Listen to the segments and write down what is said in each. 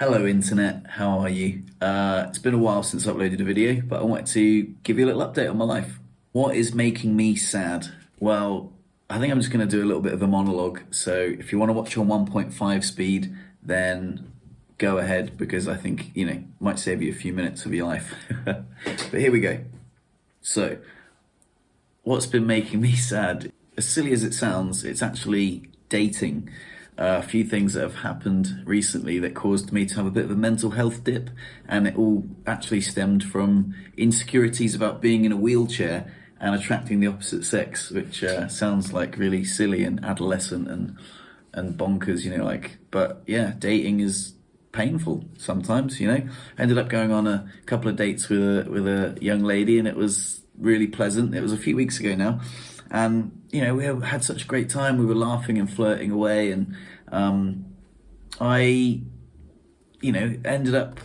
Hello internet, how are you? It's been a while since I uploaded a video, but I wanted to give you a little update on my life. What is making me sad? Well, I think I'm just going to do a little bit of a monologue. So if you want to watch on 1.5 speed, then go ahead because I think, might save you a few minutes of your life. But here we go. So, what's been making me sad? As silly as it sounds, it's actually dating. A few things that have happened recently that caused me to have a bit of a mental health dip, and it all actually stemmed from insecurities about being in a wheelchair and attracting the opposite sex, which sounds like really silly and adolescent and bonkers, but yeah, dating is painful sometimes, Ended up going on a couple of dates with a young lady, and it was really pleasant. It was a few weeks ago now. And, we had such a great time. We were laughing and flirting away. And we ended up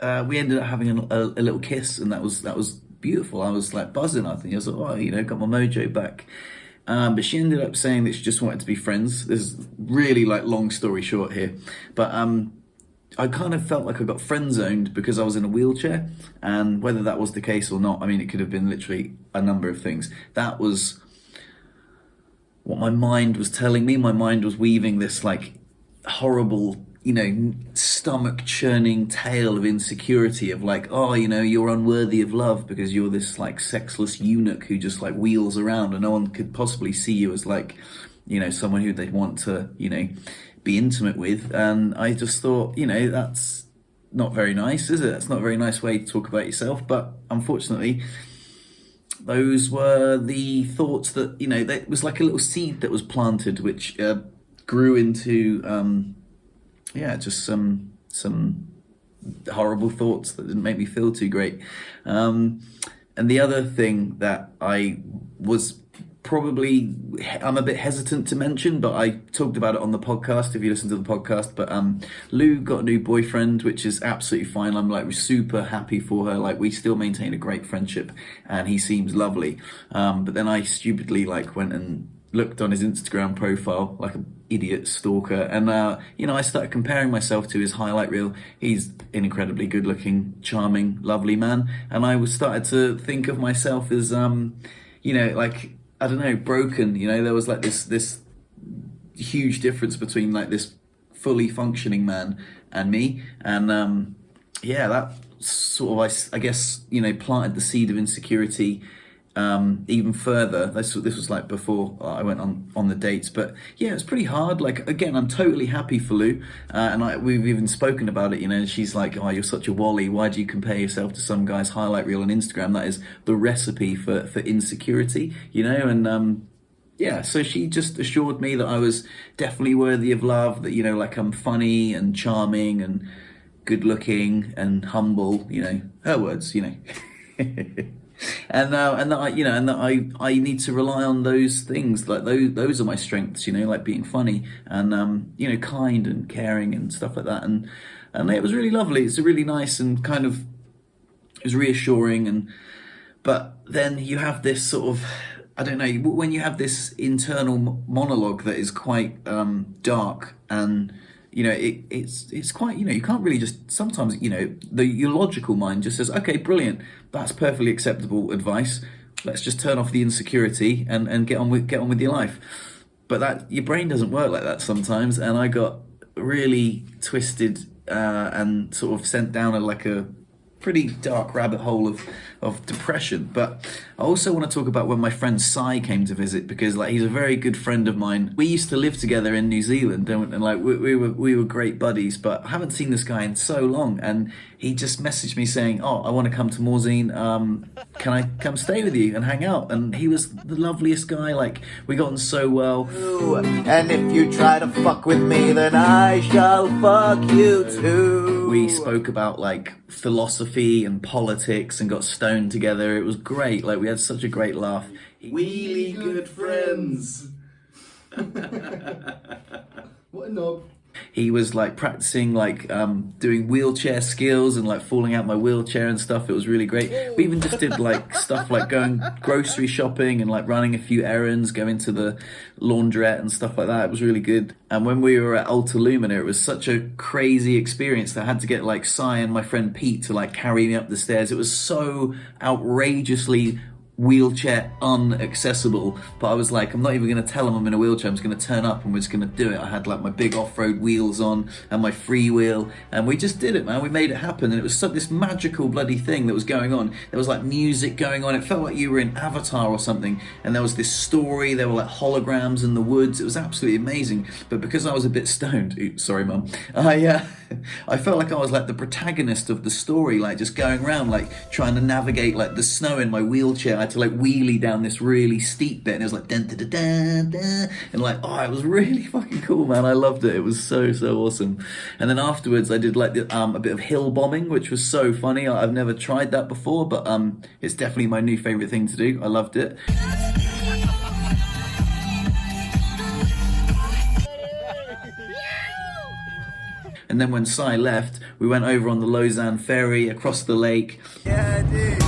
having a little kiss. And that was beautiful. I was like buzzing. I think I was like, got my mojo back. But she ended up saying that she just wanted to be friends. There's really long story short here. But I kind of felt like I got friend zoned because I was in a wheelchair. And whether that was the case or not, it could have been literally a number of things. That was what my mind was telling me. My mind was weaving this horrible, stomach churning tale of insecurity of you're unworthy of love because you're this sexless eunuch who just wheels around and no one could possibly see you as someone who they'd want to, be intimate with. And I just thought, that's not very nice, is it? That's not a very nice way to talk about yourself. But unfortunately, those were the thoughts that, that was like a little seed that was planted, which grew into, just some horrible thoughts that didn't make me feel too great. And the other thing that I'm a bit hesitant to mention, but I talked about it on the podcast, if you listen to the podcast, but Lou got a new boyfriend, which is absolutely fine. I'm super happy for her. We still maintain a great friendship and he seems lovely. But then I stupidly went and looked on his Instagram profile like an idiot stalker, and I started comparing myself to his highlight reel. He's an incredibly good looking, charming, lovely man, and I started to think of myself as I don't know, broken. There was this huge difference between this fully functioning man and me, and that sort of I guess planted the seed of insecurity even further. This was before I went on the dates, but yeah, it's pretty hard. Again, I'm totally happy for Lou, and we've even spoken about it. She's like, "Oh, you're such a wally. Why do you compare yourself to some guy's highlight reel on Instagram? That is the recipe for insecurity, And so she just assured me that I was definitely worthy of love. That I'm funny and charming and good looking and humble. Her words. And that I need to rely on those things. Those are my strengths, being funny and kind and caring and stuff like that. And it was really lovely. It's really nice and kind of, it was reassuring. But then you have this sort of, I don't know, when you have this internal monologue that is quite dark, and it's quite, you can't really just, sometimes, your logical mind just says, okay, brilliant, that's perfectly acceptable advice. Let's just turn off the insecurity and get on with your life. But that, your brain doesn't work like that sometimes. And I got really twisted and sort of sent down a pretty dark rabbit hole of depression. But I also want to talk about when my friend Sai came to visit, because he's a very good friend of mine. We used to live together in New Zealand, and we were great buddies, but I haven't seen this guy in so long, and he just messaged me saying, "Oh, I want to come to Morzine, can I come stay with you and hang out?" And he was the loveliest guy. We got on so well. And if you try to fuck with me, then I shall fuck you too. We spoke about philosophy and politics and got stoned together. It was great. We had such a great laugh. Really good friends. What a knob. He was like practicing like doing wheelchair skills and like falling out my wheelchair and stuff. It was really great. We even just did like stuff like going grocery shopping and like running a few errands, going to the laundrette and stuff like that. It was really good. And when we were at Alta Lumina, it was such a crazy experience that I had to get like Cy and my friend Pete to like carry me up the stairs. It was so outrageously wheelchair unaccessible, but I was like, I'm not even going to tell them I'm in a wheelchair. I'm just going to turn up and we're just going to do it. I had like my big off-road wheels on and my freewheel, and we just did it, man. We made it happen, and it was this magical bloody thing that was going on. There was like music going on. It felt like you were in Avatar or something, and there was this story. There were like holograms in the woods. It was absolutely amazing. But because I was a bit stoned, sorry mum, I felt like I was like the protagonist of the story, like just going around like trying to navigate like the snow in my wheelchair. I had to like wheelie down this really steep bit, and it was like dun, dun, dun, dun, dun, and like, oh, it was really fucking cool, man. I loved it. It was so awesome. And then afterwards I did like a bit of hill bombing, which was so funny. I've never tried that before, but it's definitely my new favorite thing to do. I loved it. And then when Cy left, we went over on the Lausanne ferry across the lake. Yeah, dude.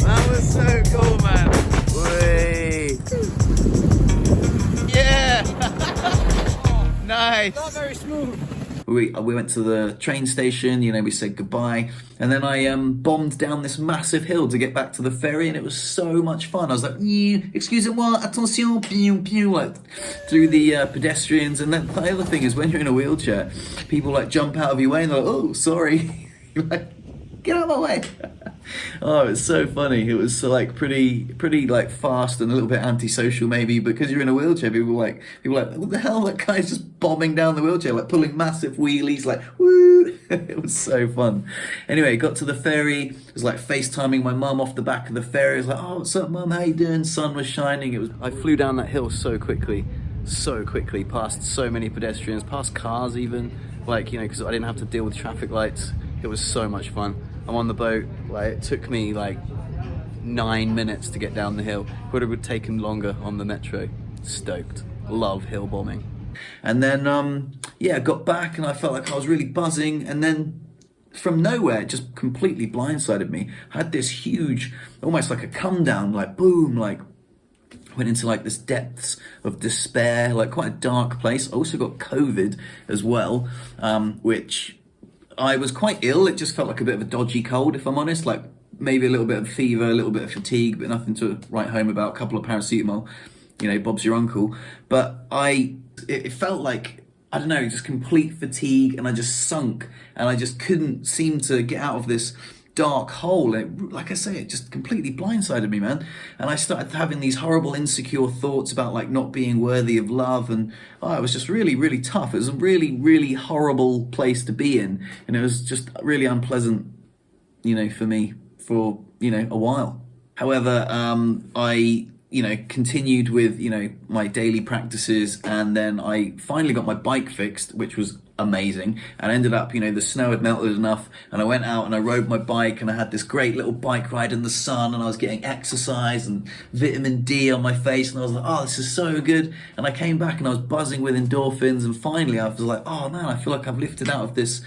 That was so cool, man. Wait. Yeah. Nice. Not very smooth. We went to the train station, we said goodbye, and then I bombed down this massive hill to get back to the ferry, and it was so much fun. I was like, excusez-moi, attention, pew, pew, like through the pedestrians. And then the other thing is, when you're in a wheelchair, people like jump out of your way and they're like, oh, sorry. You're like, get out of my way. Oh, it's so funny. It was like pretty like fast and a little bit antisocial maybe, because you're in a wheelchair. People were like, what the hell? That guy's just bombing down the wheelchair, like pulling massive wheelies, like woo. It was so fun. Anyway, got to the ferry. It was like FaceTiming my mum off the back of the ferry. I was like, oh, what's up, mum? How you doing? Sun was shining. I flew down that hill so quickly, past so many pedestrians, past cars even, like, because I didn't have to deal with traffic lights. It was so much fun. I'm on the boat. Like, it took me like 9 minutes to get down the hill. Would have taken longer on the metro. Stoked. Love hill bombing. And then I got back and I felt like I was really buzzing, and then from nowhere it just completely blindsided me. I had this huge, almost like a come down, like boom, like went into like this depths of despair, like quite a dark place. I also got COVID as well, which I was quite ill. It just felt like a bit of a dodgy cold, if I'm honest, like maybe a little bit of fever, a little bit of fatigue, but nothing to write home about. A couple of paracetamol, Bob's your uncle. But it felt like, I don't know, just complete fatigue, and I just sunk, and I just couldn't seem to get out of this dark hole. Like I say, it just completely blindsided me, man. And I started having these horrible insecure thoughts about like not being worthy of love, and it was just really tough. It was a really horrible place to be in, and it was just really unpleasant, for me for a while. However, I continued with my daily practices, and then I finally got my bike fixed, which was amazing. And I ended up, the snow had melted enough, and I went out and I rode my bike, and I had this great little bike ride in the sun, and I was getting exercise and vitamin D on my face, and I was like, oh, this is so good. And I came back and I was buzzing with endorphins, and finally I was like, oh man, I feel like I've lifted out of this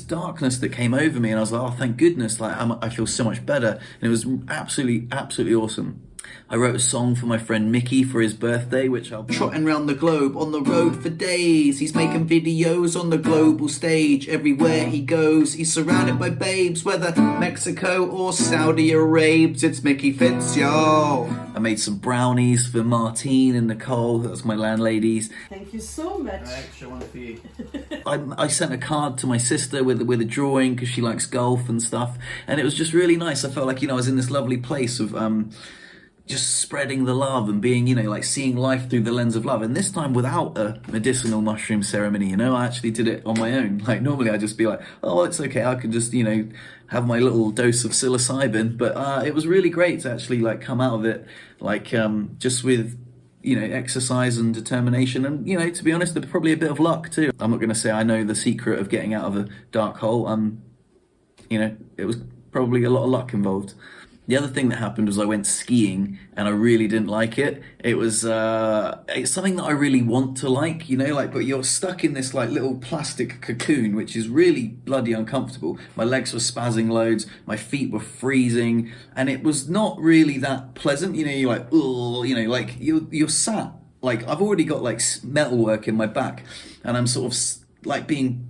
darkness that came over me, and I was like, oh, thank goodness, like I feel so much better. And it was absolutely awesome. I wrote a song for my friend Mickey for his birthday, which I'll be trotting round the globe on the road for days. He's making videos on the global stage. Everywhere he goes, he's surrounded by babes, whether Mexico or Saudi Arabia. It's Mickey Fitz, yo. I made some brownies for Martine and Nicole. That's my landladies. Thank you so much. Extra one for you. I sent a card to my sister with a drawing, because she likes golf and stuff, and it was just really nice. I felt like I was in this lovely place of just spreading the love and being, like seeing life through the lens of love. And this time without a medicinal mushroom ceremony, I actually did it on my own. Like normally I'd just be like, oh, well, it's okay, I could just, have my little dose of psilocybin. But it was really great to actually like come out of it, like just with, exercise and determination. And, to be honest, there's probably a bit of luck too. I'm not going to say I know the secret of getting out of a dark hole. It was probably a lot of luck involved. The other thing that happened was I went skiing and I really didn't like it. It was it's something that I really want to like, like, but you're stuck in this like little plastic cocoon, which is really bloody uncomfortable. My legs were spazzing loads, my feet were freezing, and it was not really that pleasant. You're like, oh, like you're sat. Like I've already got like metalwork in my back, and I'm sort of like being,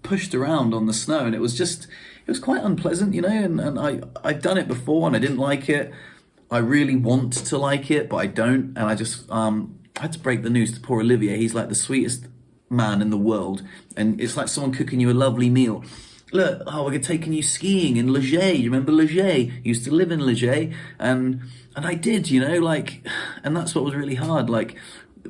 pushed around on the snow, and it was quite unpleasant, and I've done it before and I didn't like it. I really want to like it, but I don't, and I just I had to break the news to poor Olivier. He's like the sweetest man in the world, and it's like someone cooking you a lovely meal. Look, we're taking you skiing in Leger. You remember Leger? You used to live in Leger, and I did, like, and that's what was really hard. Like,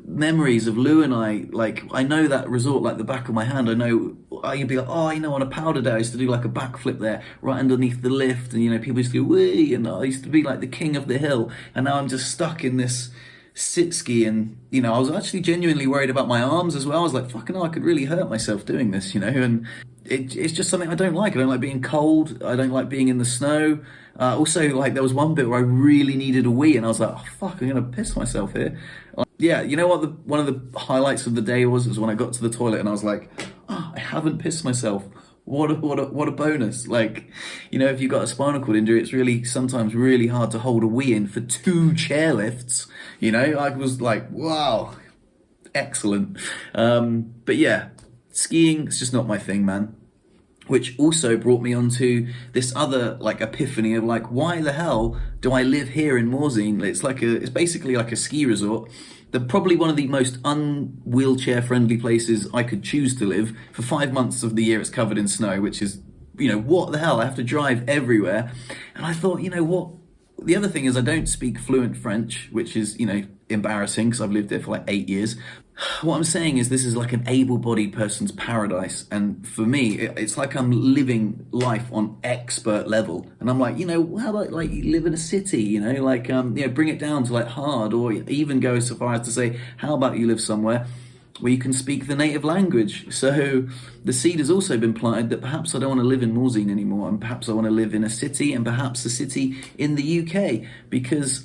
memories of Lou and I, like, I know that resort like the back of my hand. I know you'd be like, on a powder day I used to do like a backflip there right underneath the lift, and people used to go wee, and I used to be like the king of the hill, and now I'm just stuck in this sit ski. And I was actually genuinely worried about my arms as well. I was like, fucking hell, I could really hurt myself doing this, and it's just something I don't like. I don't like being cold. I don't like being in the snow. Also, like, there was one bit where I really needed a wee, and I was like, oh fuck, I'm gonna piss myself here. Yeah, you know what? One of the highlights of the day was when I got to the toilet and I was like, oh, I haven't pissed myself. What a bonus! Like, if you've got a spinal cord injury, it's really sometimes really hard to hold a wee in for 2 chairlifts. I was like, wow, excellent. But yeah, skiing is just not my thing, man. Which also brought me onto this other like epiphany of like, why the hell do I live here in Morzine? It's basically like a ski resort. They're probably one of the most un-wheelchair friendly places I could choose to live. For 5 months of the year it's covered in snow, which is, what the hell? I have to drive everywhere. And I thought, what? The other thing is I don't speak fluent French, which is, embarrassing because I've lived there for like 8 years. What I'm saying is this is like an able-bodied person's paradise, and for me it's like I'm living life on expert level, and I'm like, how about like you live in a city, bring it down to like hard, or even go so far as to say, how about you live somewhere where you can speak the native language? So the seed has also been planted that perhaps I don't want to live in Morzine anymore, and perhaps I want to live in a city, and perhaps a city in the UK, because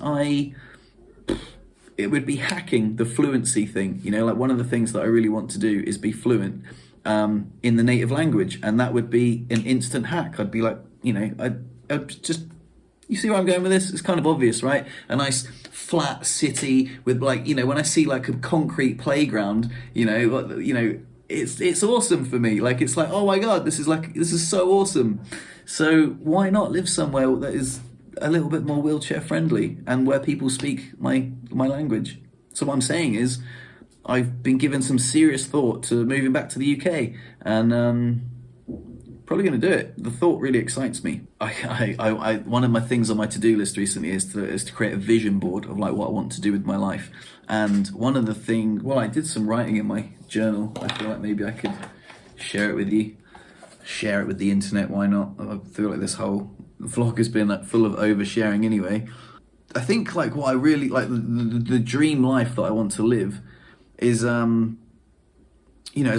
it would be hacking the fluency thing. Like, one of the things that I really want to do is be fluent in the native language, and that would be an instant hack. I'd be like, I'd just, you see where I'm going with this? It's kind of obvious, right? A nice flat city with like, when I see like a concrete playground, it's awesome for me. Like, it's like, oh my God, this is so awesome. So why not live somewhere that is a little bit more wheelchair friendly and where people speak my language? So what I'm saying is I've been given some serious thought to moving back to the UK, and probably going to do it. The thought really excites me. I one of my things on my to-do list recently is to create a vision board of like what I want to do with my life. And one of the things, I did some writing in my journal. I feel like maybe I could share it with you, share it with the internet. Why not? I feel like this whole vlog has been like full of oversharing anyway. I think like what I really like, the dream life that I want to live is is I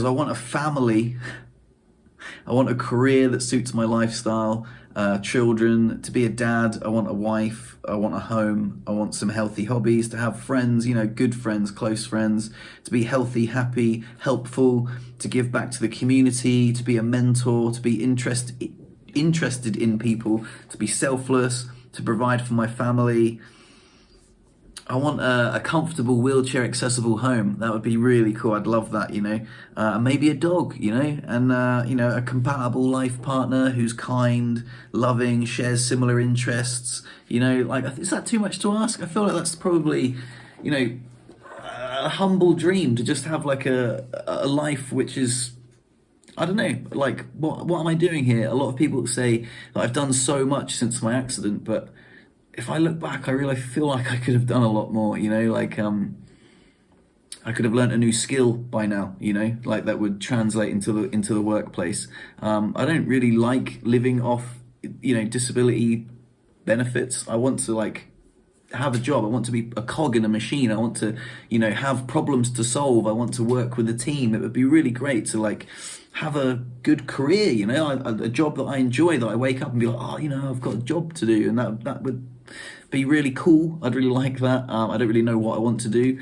want a family. I want a career that suits my lifestyle, children, to be a dad. I want a wife, I want a home, I want some healthy hobbies, to have friends, good friends, close friends, to be healthy, happy, helpful, to give back to the community, to be a mentor, to be interested in people, to be selfless, to provide for my family. I want a comfortable wheelchair accessible home. That would be really cool. I'd love that, maybe a dog, and a compatible life partner who's kind, loving, shares similar interests. Is that too much to ask? I feel like that's probably, a humble dream, to just have like a life which is, I don't know, like, what am I doing here? A lot of people say that I've done so much since my accident, but if I look back, I really feel like I could have done a lot more, I could have learnt a new skill by now, like that would translate into the workplace. I don't really like living off, disability benefits. I want to have a job. I want to be a cog in a machine. I want to, have problems to solve. I want to work with a team. It would be really great to like have a good career, a job that I enjoy, that I wake up and be like, I've got a job to do, and that would be really cool. I'd really like that. I don't really know what I want to do,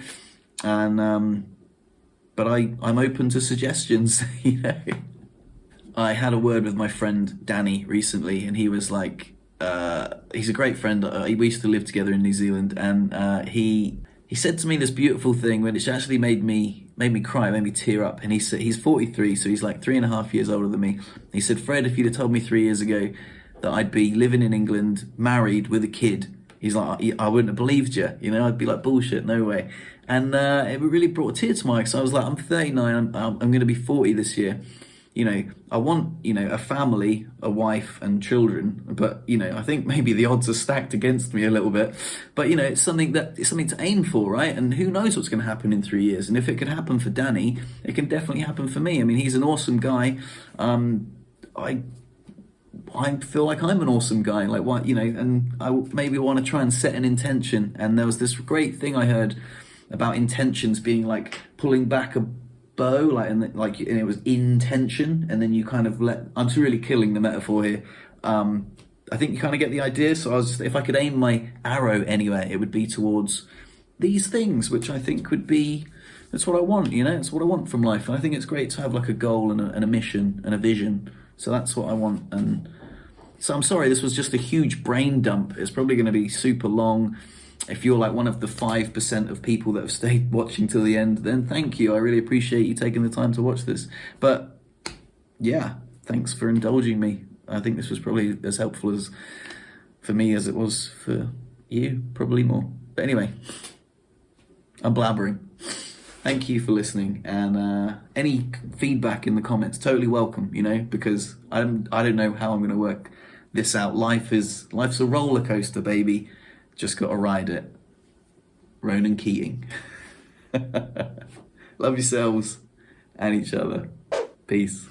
and but I'm open to suggestions. I had a word with my friend Danny recently, and he was like, he's a great friend. We used to live together in New Zealand, and he said to me this beautiful thing, which actually made me cry, made me tear up. And he said, he's 43, so he's like 3.5 years older than me. He said, Fred, if you'd have told me 3 years ago that I'd be living in England, married with a kid, he's like, I wouldn't have believed you. I'd be like, bullshit, no way. And it really brought a tear to my eye, because I was like, I'm 39, I'm going to be 40 this year. I want, a family, a wife and children, but, I think maybe the odds are stacked against me a little bit, but, it's something to aim for, right? And who knows what's going to happen in 3 years? And if it could happen for Danny, it can definitely happen for me. I mean, he's an awesome guy. I feel like I'm an awesome guy, like what, and I maybe want to try and set an intention. And there was this great thing I heard about intentions being like pulling back a bow, and it was intention, and then you kind of I'm really killing the metaphor here. I think you kind of get the idea. So if I could aim my arrow anywhere, it would be towards these things, which I think that's what I want, it's what I want from life. And I think it's great to have like a goal and a mission and a vision. So that's what I want. And so I'm sorry, this was just a huge brain dump. It's probably going to be super long. If you're like one of the 5% of people that have stayed watching till the end, then thank you. I really appreciate you taking the time to watch this. But yeah, thanks for indulging me. I think this was probably as helpful for me as it was for you, probably more. But anyway, I'm blabbering. Thank you for listening, and any feedback in the comments, totally welcome, because I don't know how I'm going to work this out. Life's a roller coaster, baby. Just got to ride it. Ronan Keating. Love yourselves and each other. Peace.